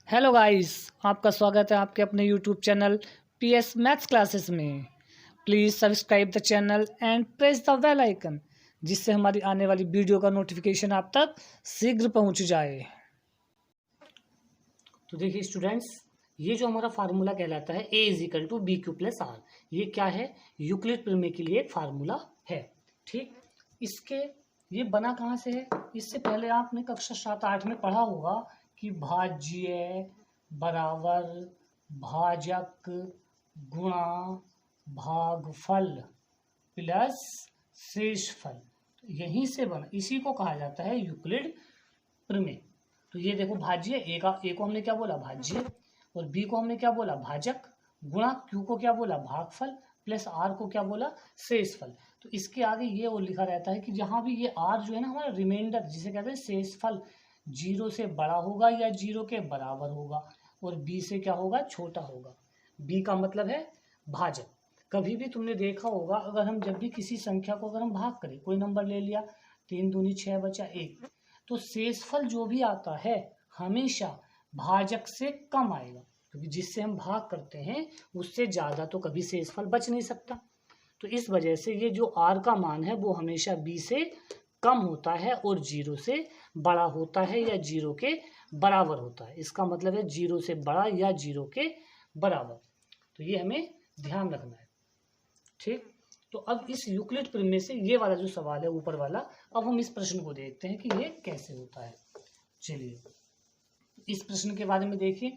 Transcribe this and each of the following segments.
Hello guys, आपका स्वागत है आपके अपने YouTube channel PS maths classes में। Please subscribe the channel and press the bell icon, जिससे हमारी आने वाली वीडियो का नोटिफिकेशन आप तक शीघ्र पहुंच जाए। तो देखिए स्टूडेंट्स, ये जो हमारा फार्मूला कहलाता है A is equal to B Q plus are, ये क्या है? यूक्लिड प्रमेय के लिए एक फार्मूला है। ठीक, इसके ये बना कहाँ से है? इससे पहले आपने कक्षा 7-8 में पढ़ा होगा कि भाज्य बराबर भाजक गुणा भागफल प्लस शेषफल, तो यहीं से बना, इसी को कहा जाता है यूक्लिड प्रमेय। तो ये देखो, भाज्य ए को हमने क्या बोला? भाज्य, और बी को हमने क्या बोला? भाजक, गुणा क्यू को क्या बोला? भागफल, प्लस आर को क्या बोला? शेषफल। तो इसके आगे ये वो लिखा रहता है कि जहां भी ये आर जो है ना हमारा रिमाइंडर, जिसे कहते हैं शेषफल, 0 से बड़ा होगा या 0 के बराबर होगा, और बी से क्या होगा? छोटा होगा। बी का मतलब है भाजक। कभी भी तुमने देखा होगा, अगर हम जब भी किसी संख्या को अगर हम भाग करें, कोई नंबर ले लिया, 3 दूनी 6 बचा 1, तो शेषफल जो भी आता है हमेशा भाजक से कम आएगा, क्योंकि जिससे हम भाग करते हैं उससे ज़्यादा तो कभी शेषफल बच नहीं सकता। तो इस वजह से ये जो आर का मान है वो हमेशा बी से कम होता है और 0 से बड़ा होता है या 0 के बराबर होता है। इसका मतलब है 0 से बड़ा या 0 के बराबर। तो ये हमें ध्यान रखना है। ठीक, तो अब इस यूक्लिड प्रमेय से ये वाला जो सवाल है ऊपर वाला, अब हम इस प्रश्न को देखते हैं कि ये कैसे होता है। चलिए इस प्रश्न के बारे में देखिए।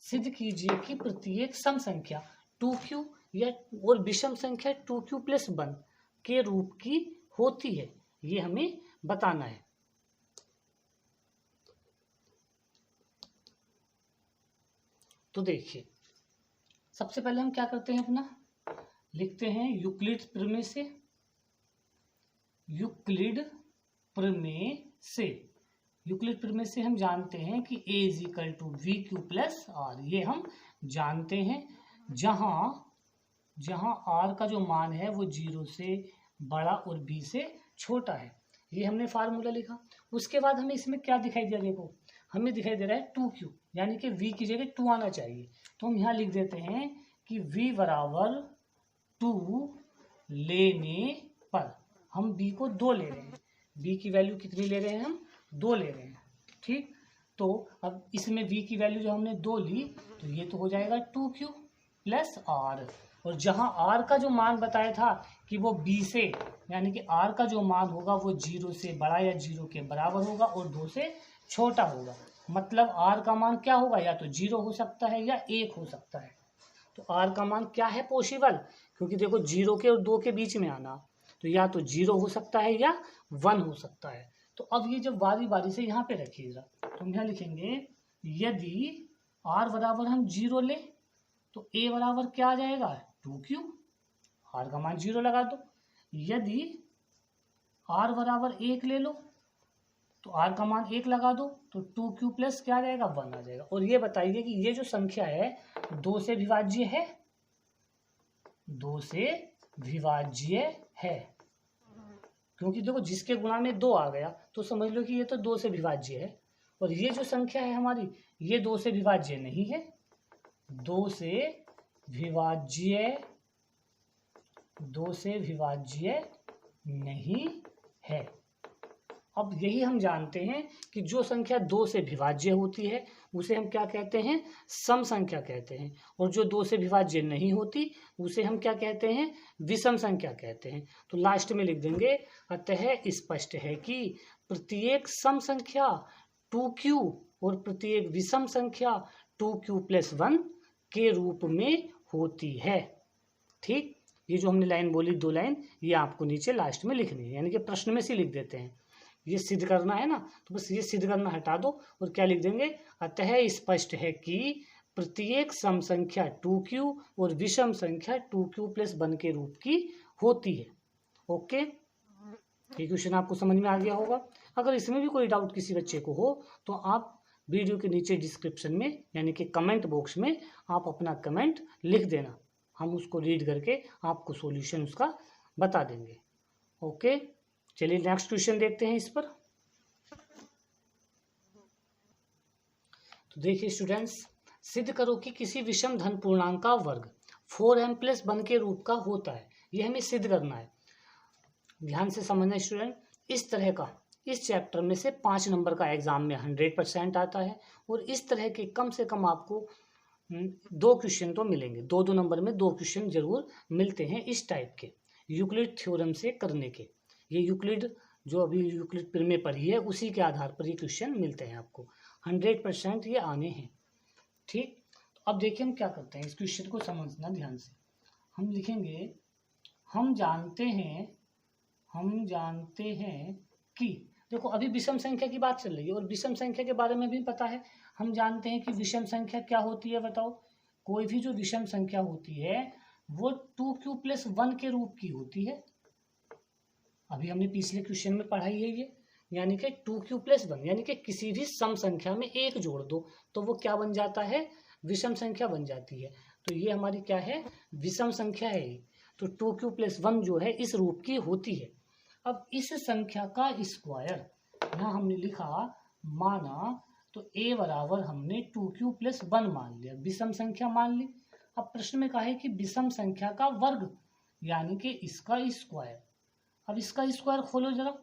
सिद्ध कीजिए कि प्रत्येक सम संख्या 2q या और विषम संख्या 2q प्लस 1 के रूप की होती है, ये हमें बताना है। तो देखिए, सबसे पहले हम क्या करते हैं, अपना लिखते हैं यूक्लिड प्रमेय से। यूक्लिड प्रमेय से यूक्लिड प्रमेय से हम जानते हैं कि a is equal to v q plus are, ये हम जानते हैं। जहां जहां r का जो मान है वो 0 से बड़ा और b से छोटा है, ये हमने फार्मूला लिखा। उसके बाद हमें इसमें क्या दिखाई दिया? देखो, हमें दिखाई दे रहा है 2q, यानी कि v की जगह 2 आना चाहिए। तो हम यहाँ लिख देते हैं कि v बराबर 2 लेने पर, हम b को 2 ले रहे हैं। b की वैल्यू कितनी ले रहे हैं? हम 2 ले रहे हैं। ठीक, तो अब इसमें v की वैल्यू जो हमने 2 ली, तो ये तो हो जाएगा 2q प्लस आर। और जहां r का जो मान बताया था कि वो b से, यानी कि r का जो मान होगा वो 0 से बड़ा या 0 के बराबर होगा और 2 से छोटा होगा। मतलब r का मान क्या होगा? या तो 0 हो सकता है या 1 हो सकता है। तो r का मान क्या है? पॉसिबल, क्योंकि देखो 0 के और 2 के बीच में आना, तो या तो 0 हो सकता है या 1 हो सकता है। तो अब ये जब बारी बारी से यहाँ पे रखिएगा, तो हम यहाँ लिखेंगे यदि r बराबर हम 0 ले, तो a बराबर क्या आ जाएगा? 2q, r का मान 0 लगा दो। यदि r बराबर 1 ले लो, तो r का मान 1 लगा दो, तो 2q प्लस क्या आ जाएगा? 1 आ जाएगा। और ये बताइए कि ये जो संख्या है 2 से विभाज्य है? 2 से विभाज्य है, क्योंकि देखो जिसके गुणा में 2 आ गया तो समझ लो कि ये तो 2 से विभाज्य है। और ये जो संख्या है हमारी, ये 2 से विभाज्य नहीं है। 2 से विभाज्य 2 से विभाज्य नहीं है। अब यही हम जानते हैं कि जो संख्या 2 से विभाज्य होती है उसे हम क्या कहते हैं? सम संख्या कहते हैं। और जो 2 से विभाज्य नहीं होती उसे हम क्या कहते हैं? विषम संख्या कहते हैं। तो लास्ट में लिख देंगे, अतः स्पष्ट है कि प्रत्येक सम संख्या 2q और प्रत्येक विषम संख्या 2q प्लस 1 के रूप में होती है। ठीक, ये जो हमने लाइन बोली 2 लाइन, ये आपको नीचे लास्ट में लिखनी है, यानी कि प्रश्न में से लिख देते हैं। ये सिद्ध करना है ना, तो बस ये सिद्ध करना हटा दो और क्या लिख देंगे? अतः स्पष्ट है कि प्रत्येक सम संख्या 2q और विषम संख्या 2q प्लस 1 के रूप की होती है। ओके, ये क्वेश्चन आपको समझ में आ गया होगा। अगर इसमें भी कोई डाउट किसी बच्चे को हो तो आप वीडियो के नीचे डिस्क्रिप्शन में, यानी कि कमेंट बॉक्स में आप अपना कमेंट लिख देना, हम उसको रीड करके आपको सॉल्यूशन उसका बता देंगे। ओके, चलिए नेक्स्ट क्वेश्चन देखते हैं इस पर। तो देखिए स्टूडेंट्स, सिद्ध करो कि किसी विषम धन पूर्णांक का वर्ग 4m + 1 के रूप का होता है। ये हमें सिद्ध करना है। ध्यान से समझना स्टूडेंट, इस तरह का इस चैप्टर में से 5 नंबर का एग्जाम में 100% आता है और इस तरह के कम से कम आपको 2 क्वेश्चन तो मिलेंगे। 2 नंबर में 2 क्वेश्चन जरूर मिलते हैं इस टाइप के, यूक्लिड थ्योरम से करने के। ये यूक्लिड जो अभी यूक्लिड प्रमेय पढ़ी है उसी के आधार पर ये क्वेश्चन मिलते हैं आपको। 100% ये आने हैं। ठीक, तो अब देखिए हम क्या करते हैं, इस क्वेश्चन को समझना ध्यान से। हम लिखेंगे हम जानते हैं कि, देखो अभी विषम संख्या की बात चल रही है और विषम संख्या के बारे में भी पता है। हम जानते हैं कि विषम संख्या क्या होती है, बताओ। कोई भी जो विषम संख्या होती है वो 2q + 1 के रूप की होती है। अभी हमने पिछले क्वेश्चन में पढ़ाई है ये, यानी कि 2q + 1, यानी कि किसी भी सम संख्या में 1 जोड़ दो तो वो क्या बन जाता है, विषम संख्या बन जाती है। तो ये हमारी क्या है, विषम संख्या है। तो 2q + 1 जो है इस रूप की होती है। अब इस संख्या का स्क्वायर यहाँ हमने लिखा माना, तो a बराबर हमने 2q + 1 मान लिया, विषम संख्या मान ली। अब प्रश्न में कहा है कि विषम संख्या का वर्ग, यानी कि इसका स्क्वायर। अब इसका स्क्वायर खोलो जरा,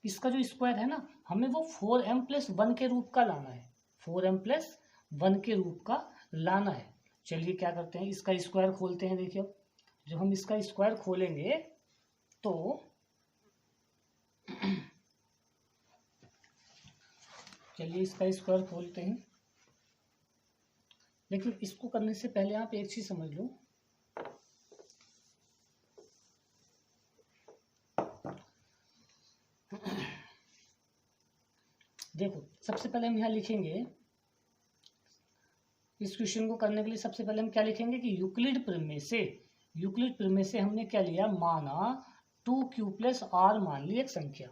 इसका जो स्क्वायर है ना, हमें वो 4m + 1 के रूप का लाना है। 4m + 1 के रूप का लाना है। चलिए क्या करते हैं, इसका स्क्वायर खोलते हैं। देखिए अब जब हम इसका स्क्वायर खोलेंगे तो चलिए इसका स्क्वायर खोलते हैं। लेकिन इसको करने से पहले आप एक चीज समझ लो, देखो सबसे पहले हम यहाँ लिखेंगे, इस क्वेश्चन को करने के लिए सबसे पहले हम क्या लिखेंगे कि यूक्लिड प्रमेय से हमने क्या लिया, माना 2q + r मान ली एक संख्या,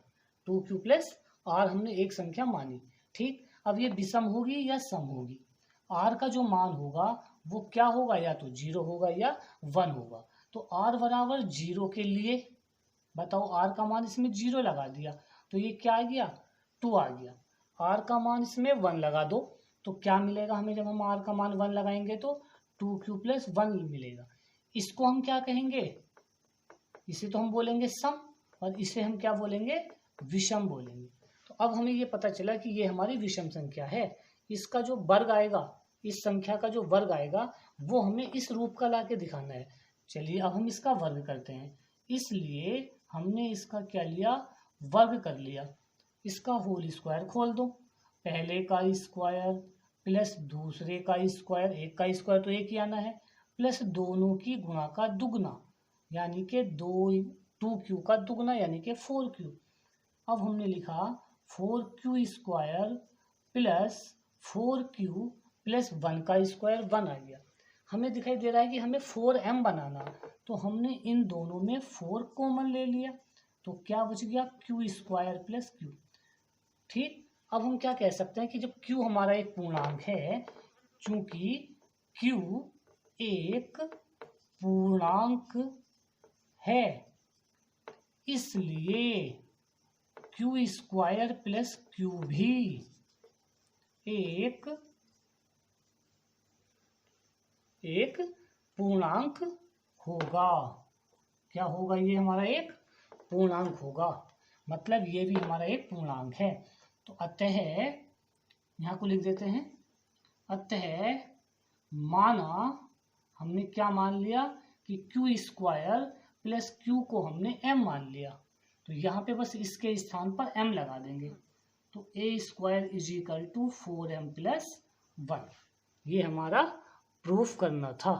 2q + r हमने एक संख्या मानी। ठीक, अब ये विषम होगी या सम होगी, r का जो मान होगा वो क्या होगा, या तो 0 होगा या 1 होगा। तो r बराबर 0 के लिए बताओ, r का मान इसमें 0 लगा दिया तो ये क्या आ गया, 2 आ गया। r का मान इसमें 1 लगा दो तो क्या मिलेगा हमें, जब हम r का मान 1 लगाएंगे तो 2q + 1 मिलेगा। इसको हम क्या कहेंगे, इसे तो हम बोलेंगे सम और इसे हम क्या बोलेंगे, विषम बोलेंगे। तो अब हमें ये पता चला कि ये हमारी विषम संख्या है। इसका जो वर्ग आएगा, इस संख्या का जो वर्ग आएगा वो हमें इस रूप का लाके दिखाना है। चलिए अब हम इसका वर्ग करते हैं। इसलिए हमने इसका क्या लिया, वर्ग कर लिया। इसका होल स्क्वायर खोल दो, पहले का स्क्वायर प्लस दूसरे का स्क्वायर, एक का स्क्वायर तो एक ही आना है, प्लस दोनों की गुणा का दुगना, यानी कि 2q का दुगना यानी कि 4q। अब हमने लिखा 4q² प्लस 4q + 1 का स्क्वायर 1 आ गया। हमें दिखाई दे रहा है कि हमें 4m बनाना, तो हमने इन दोनों में 4 कॉमन ले लिया तो क्या बच गया, q² + q। ठीक, अब हम क्या कह सकते हैं कि जब q हमारा एक पूर्णांक है, क्योंकि q एक पूर्णांक है इसलिए q² + q भी एक पूर्णांक होगा। क्या होगा, ये हमारा एक पूर्णांक होगा, मतलब ये भी हमारा एक पूर्णांक है। तो अतः यहाँ को लिख देते हैं, अतः माना हमने क्या मान लिया कि q² + q को हमने m मान लिया, तो यहाँ पे बस इसके स्थान पर m लगा देंगे। तो a² = 4m + 1, ये हमारा प्रूफ करना था।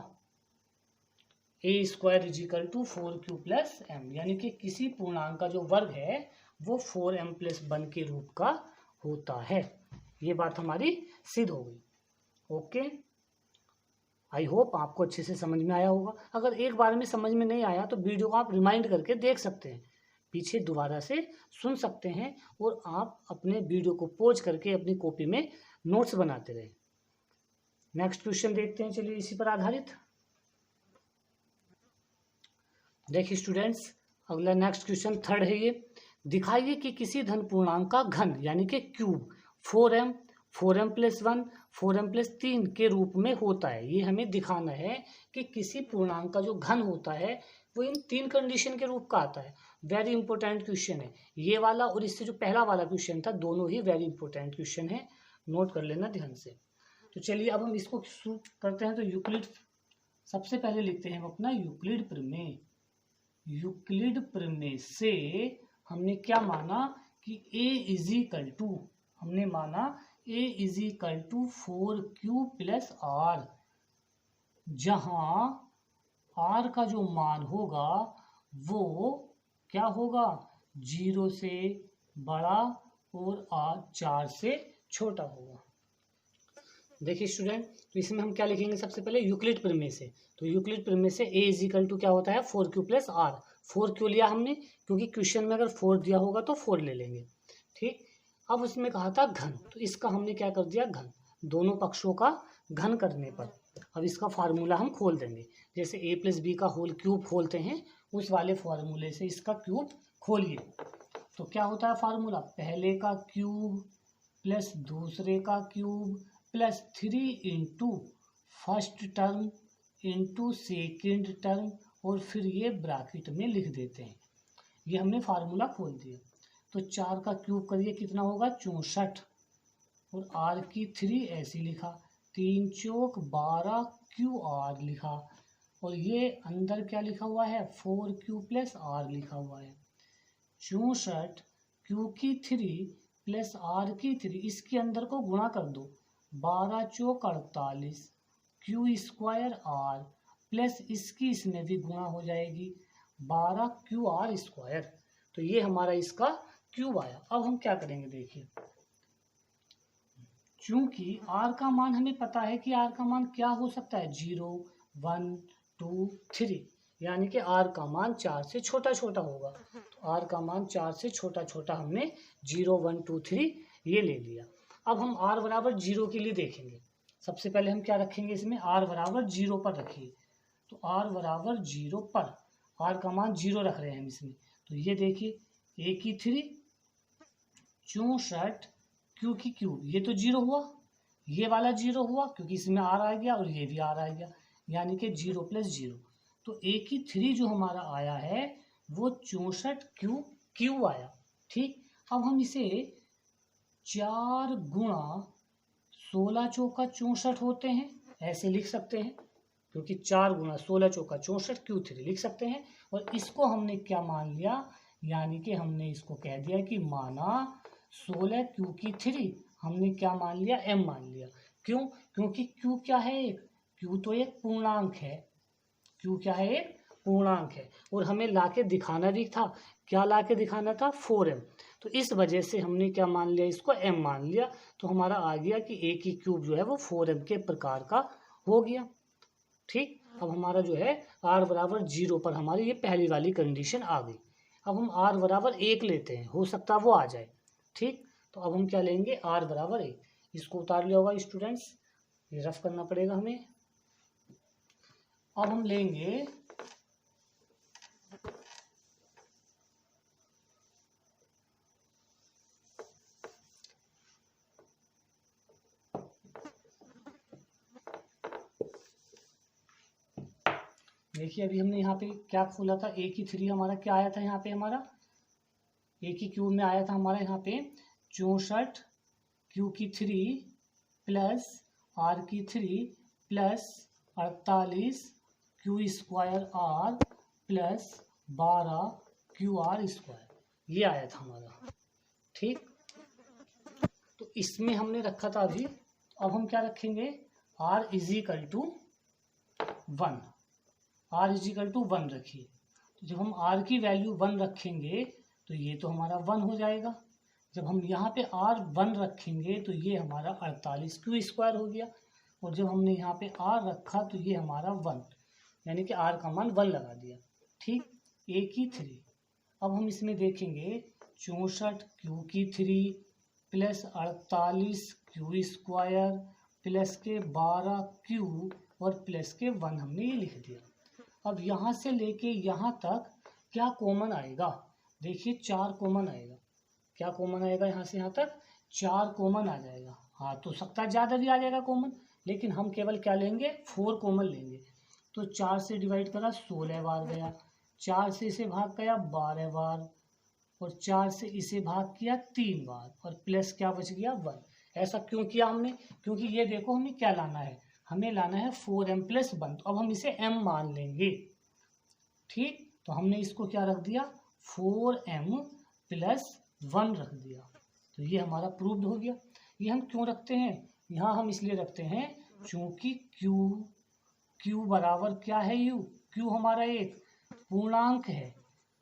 a² = 4q + m, यानी कि किसी पूर्णांक का जो वर्ग है वो 4m + 1 के रूप का होता है। ये बात हमारी सिद्ध हो गई। ओके, आई होप आपको अच्छे से समझ में आया होगा। अगर एक बार में समझ में नहीं आया तो वीडियो को आप रिमाइंड करके देख सकते हैं, पीछे दोबारा से सुन सकते हैं और आप अपने वीडियो को पॉज करके अपनी कॉपी में नोट्स बनाते रहें। नेक्स्ट क्वेश्चन देखते हैं, चलिए इसी पर आधारित। देखिए स्टूडेंट्स, अगला नेक्स्ट क्वेश्चन थर्ड है ये। दिखाइए कि किसी धन पूर्णांक का घन यानी कि क्यूब 4m 4m+1 4m+3 के रूप में होता है। ये हमें दिखाना है कि किसी पूर्णांक का जो घन होता है वो इन 3 कंडीशन के रूप का आता है। वेरी इंपॉर्टेंट क्वेश्चन है ये वाला, और इससे जो पहला वाला क्वेश्चन था, दोनों ही वेरी इंपॉर्टेंट क्वेश्चन है, नोट कर लेना ध्यान से। तो चलिए अब हम इसको शुरू करते हैं। तो यूक्लिड सबसे पहले लिखते हैं हम अपना यूक्लिड प्रमेय। यूक्लिड प्रमेय से हमने क्या माना कि हमने माना a = 4q + r, जहां r का जो मान होगा वो क्या होगा, 0 से बड़ा और r 4 से छोटा होगा। देखिए स्टूडेंट, तो इसमें हम क्या लिखेंगे, सबसे पहले यूक्लिड प्रमेय से। तो यूक्लिड प्रमेय से a = क्या होता है, 4q + r। 4 क्यों लिया हमने, क्योंकि क्वेश्चन में अगर 4 दिया होगा तो 4 ले लेंगे। ठीक, अब उसमें कहा था घन, तो इसका हमने क्या कर दिया, घन, दोनों पक्षों का घन करने पर अब इसका फार्मूला हम खोल देंगे। जैसे a + b का होल क्यूब खोलते हैं, उस वाले फार्मूले से इसका क्यूब खोलिए। तो क्या होता है फार्मूला, पहले का क्यूब प्लस दूसरे का cube plus 3 into first term into second term, और फिर ये ब्रैकेट में लिख देते हैं। ये हमने फार्मूला खोल दिया। तो 4 का क्यूब करिए, कितना होगा, 64, और r की 3 ऐसे लिखा, 3 चौक 12 QR लिखा, और ये अंदर क्या लिखा हुआ है, 4q + r लिखा हुआ है। 64 q की 3 प्लस r की 3, इसके अंदर को गुणा कर दो, 12 चौक 48 q² r प्लस इसकी इसमें भी गुणा हो जाएगी, 12 QR²। तो ये हमारा इसका क्यूब आया। अब हम क्या करेंगे, देखिए, चूंकि r का मान हमें पता है कि r का मान क्या हो सकता है, 0 1 2 3, यानी कि r का मान 4 से छोटा छोटा होगा। तो r का मान 4 से छोटा छोटा हमने 0 1 2 3 ये ले लिया। अब हम r = 0 के लिए देखेंगे। सबसे पहले हम क्या रखेंगे, इसमें r = 0 पर रखिए। तो r = 0 पर, r का मान 0 रख रहे हैं हम इसमें। तो ये देखिए, a की 3 64 q की क्यूब, ये तो 0 हुआ, ये वाला 0 हुआ क्योंकि इसमें r आ गया और ये भी r आ गया, यानी कि 0 + 0। तो a की 3 जो हमारा आया है वो 64 क्यू आया। ठीक, अब हम इसे 4 गुणा 16 चौका 64 होते हैं, ऐसे लिख सकते हैं, क्योंकि 4 गुणा 16 चौका 64 Q3 लिख सकते हैं। और इसको हमने क्या मान लिया, यानी कि हमने इसको कह दिया कि माना 16 Q की 3 हमने क्या मान लिया, m मान लिया। क्यों, क्योंकि Q क्या है, Q तो एक पूर्णांक है, Q क्या है, एक पूर्णांक है, और हमें लाके दिखाना भी था, क्या लाके दिखाना था, 4m। तो इस वजह से हमने क्या मान लिया, इसको m मान लिया। तो हमारा आ गया कि a की क्यूब जो है वो 4m के प्रकार का हो गया। ठीक, अब हमारा जो है r = 0 पर हमारी ये पहली वाली कंडीशन आ गई। अब हम r = 1 लेते हैं, हो सकता है वो आ जाए। ठीक, तो अब हम क्या लेंगे, r = 1, इसको उतार लिया होगा स्टूडेंट्स, ये रफ करना पड़ेगा हमें। अब हम लेंगे देखिए, अभी हमने यहाँ पे क्या खोला था, a की 3 हमारा क्या आया था, यहाँ पे हमारा a की क्यूब में आया था हमारा यहाँ पे 64 q की 3 प्लस r की 3 plus 48 q² r plus 12 QR², ये आया था हमारा। ठीक, तो इसमें हमने रखा था अभी। अब हम क्या रखेंगे, r = 1, r = 1 रखिए। तो जब हम r की वैल्यू 1 रखेंगे तो ये तो हमारा 1 हो जाएगा। जब हम यहाँ पे r 1 रखेंगे तो ये हमारा 48 Q² हो गया, और जब हमने यहाँ पे r रखा तो ये हमारा 1, यानी कि r का मान 1 लगा दिया। ठीक, a की 3, अब हम इसमें देखेंगे 64 q की 3 प्लस 48 Q² प्लस के 12 Q और प्लस के 1 हमने ये लिख दिया। अब यहाँ से लेके यहाँ तक क्या कॉमन आएगा, देखिए 4 कॉमन आएगा। क्या कॉमन आएगा, यहाँ से यहाँ तक 4 कॉमन आ जाएगा। हाँ, तो सकता है ज़्यादा भी आ जाएगा कॉमन, लेकिन हम केवल क्या लेंगे, 4 कॉमन लेंगे। तो 4 से डिवाइड करा 16 बार गया, 4 से इसे भाग किया 12 बार, और 4 से इसे भाग किया 3 बार, और प्लस क्या बच गया 1। ऐसा क्यों किया हमने, क्योंकि ये देखो हमें क्या लाना है, हमें लाना है 4m + 1, तो अब हम इसे m मान लेंगे। ठीक, तो हमने इसको क्या रख दिया, 4m + 1 रख दिया। तो ये हमारा प्रूव्ड हो गया। ये हम क्यों रखते हैं, यहाँ हम इसलिए रखते हैं क्योंकि q बराबर क्या है u, q हमारा एक पूर्णांक है,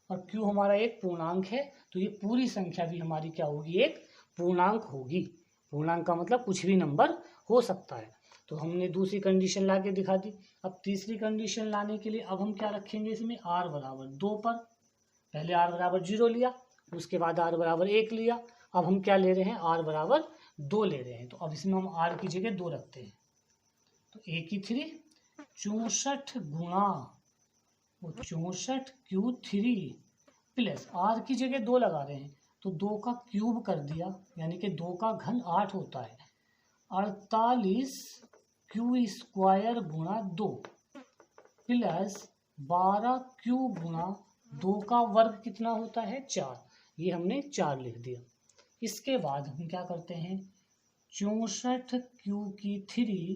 और q हमारा एक पूर्णांक है, तो ये पूरी संख्या भी हमारी क्या होगी, एक पूर्णांक होगी। पूर्णांक का मतलब कुछ भी नंबर हो सकता है। तो हमने दूसरी कंडीशन ला के दिखा दी। अब तीसरी कंडीशन लाने के लिए अब हम क्या रखेंगे इसमें, r बराबर 2 पर। पहले r बराबर 0 लिया, उसके बाद r बराबर 1 लिया, अब हम क्या ले रहे हैं, r बराबर 2 ले रहे हैं। तो अब इसमें हम r की जगह 2 रखते हैं, तो 1 की 3 64 गुणा 64 Q3 प्लस r की जगह 2 लगा रहे हैं, तो 2 का क्यूब कर दिया, यानी कि 2 का घन 8 होता है। 48 Q² गुणा 2 प्लस 12 Q गुणा 2 का वर्ग कितना होता है, 4। ये हमने 4 लिख दिया। इसके बाद हम क्या करते हैं, 64 Q3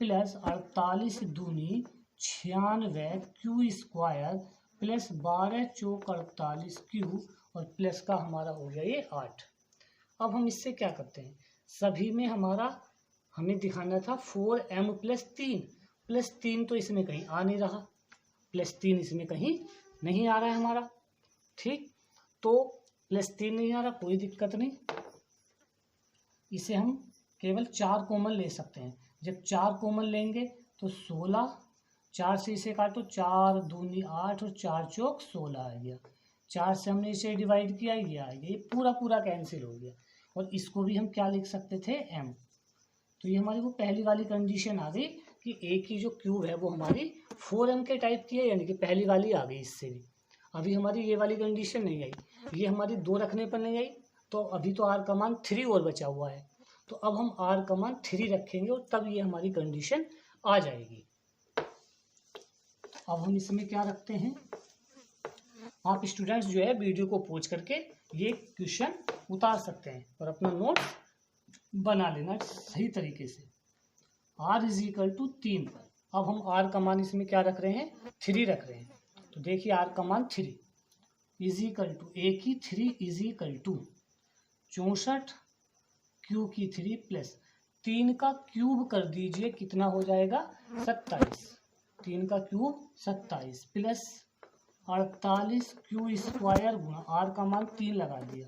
प्लस 48 दूनी 96 Q² प्लस 12 चौक 48 Q, और प्लस का हमारा हो गया ये 8। अब हम इससे क्या करते हैं, सभी में हमें दिखाना था 4m + 3 तो इसमें कहीं आ नहीं रहा, +3 इसमें कहीं नहीं आ रहा है हमारा। ठीक, तो +3 नहीं आ रहा, कोई दिक्कत नहीं, इसे हम केवल 4 कॉमन ले सकते हैं। जब 4 कॉमन लेंगे तो 16, 4 से इसे काटो, 4 दूनी 8 और 4 चौक 16 आ गया। 4 से हमने इसे डिवाइड किया, ये आ गया, ये पूरा कैंसिल हो गया। और इसको भी हम क्या लिख सकते थे, m। तो ये हमारी वो पहली वाली कंडीशन आ गई कि a की जो क्यूब है वो हमारी 4m के टाइप की है, यानी कि पहली वाली आ गई इससे भी। अभी हमारी ये वाली कंडीशन नहीं आई, ये हमारी 2 रखने पर नहीं आई, तो अभी तो r का मान 3 और बचा हुआ है। तो अब हम r का मान 3 रखेंगे और तब ये हमारी कंडीशन आ जाएगी। अब हम इसमें क्या रखते हैं, आप स्टूडेंट्स जो है वीडियो को पॉज करके ये क्वेश्चन उतार सकते हैं और अपना नोट बना लेना सही तरीके से। r = 3 पर अब हम r का मान इसमें क्या रख रहे हैं, 3 रख रहे हैं। तो देखिए r का मान 3 = a की 3 = 64 q की 3 प्लस 3 का क्यूब कर दीजिए, कितना हो जाएगा 27, 3 का क्यूब 27 प्लस 48 Q² गुणा r का मान 3 लगा दिया,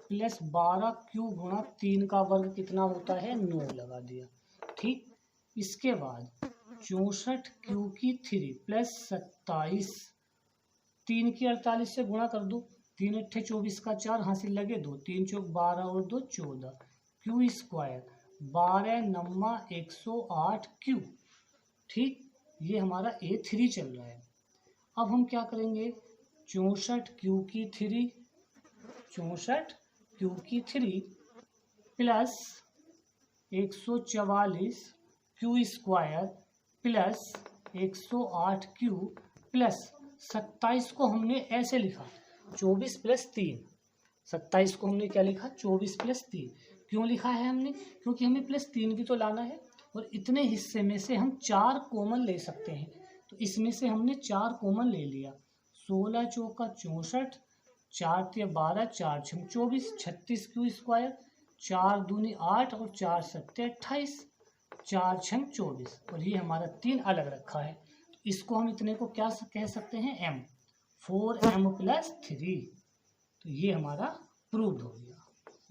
प्लस 12 Q गुणा 3 का वर्ग कितना होता है 9 लगा दिया। ठीक, इसके बाद 64 Q की 3 प्लस 27, 3 की 48 से गुणा कर दो, 3 × 8 = 24 का 4 हासिल लगे 2, 3 चौक 12 और 2 14 Q² 12 9 108 Q। ठीक, ये हमारा A3 चल रहा है। अब हम क्या करेंगे, 64 Q की 3 plus 144 Q² plus 108 Q plus 27 को हमने ऐसे लिखा 24 + 3, 27 को हमने क्या लिखा 24 + 3। क्यों लिखा है हमने, क्योंकि हमें +3 भी तो लाना है, और इतने हिस्से में से हम 4 कॉमन ले सकते हैं। तो इसमें से हमने 4 कॉमन ले लिया, 16 चौका 64, 4 × 12 4 × 24 36 Q², 4 दूनी 8 और 4 7 28, 4 × 24, और ये हमारा 3 अलग रखा है। तो इसको हम इतने को क्या कह सकते हैं, m, 4m + 3। तो ये हमारा प्रूव्ड हो गया,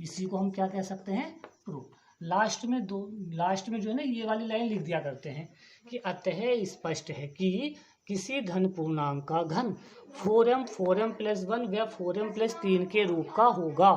इसी को हम क्या कह सकते हैं, प्रूव। लास्ट में जो है ना ये वाली लाइन लिख दिया करते हैं कि अतः स्पष्ट है कि किसी धन पूर्णांक का घन 4m + 1 व 4m + 3 के रूप का होगा।